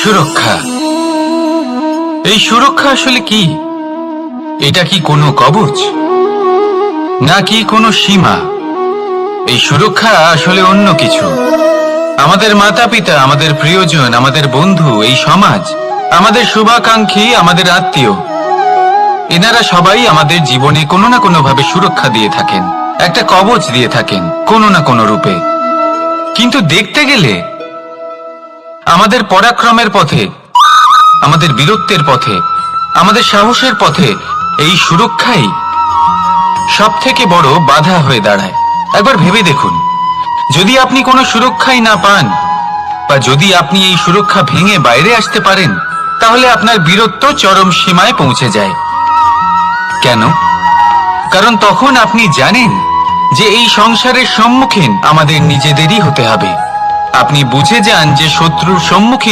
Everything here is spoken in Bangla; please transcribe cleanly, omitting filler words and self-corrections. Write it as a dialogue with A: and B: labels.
A: সুরক্ষা। এই সুরক্ষা আসলে কি? এটা কি কোনো কবচ নাকি কোনো সীমা? এই সুরক্ষা আসলে অন্য কিছু। আমাদের মাতা পিতা, আমাদের প্রিয়জন, আমাদের বন্ধু, এই সমাজ, আমাদের শুভাকাঙ্ক্ষী, আমাদের আত্মীয়, এনারা সবাই আমাদের জীবনে কোনো না কোনো ভাবে সুরক্ষা দিয়ে থাকেন, একটা কবচ দিয়ে থাকেন কোনো না কোনো রূপে। কিন্তু দেখতে গেলে আমাদের পরাক্রমের পথে, আমাদের বীরত্বের পথে, আমাদের সাহসের পথে এই সুরক্ষাই সব থেকে বড় বাধা হয়ে দাঁড়ায়। একবার ভেবে দেখুন, যদি আপনি কোনো সুরক্ষাই না পান, বা যদি আপনি এই সুরক্ষা ভেঙে বাইরে আসতে পারেন, তাহলে আপনার বীরত্ব চরম সীমায় পৌঁছে যায়। কেন? কারণ তখন আপনি জানেন যে এই সংসারের সম্মুখীন আমাদের নিজেদেরই হতে হবে। আপনি বুঝে যান যে শত্রুর সম্মুখীন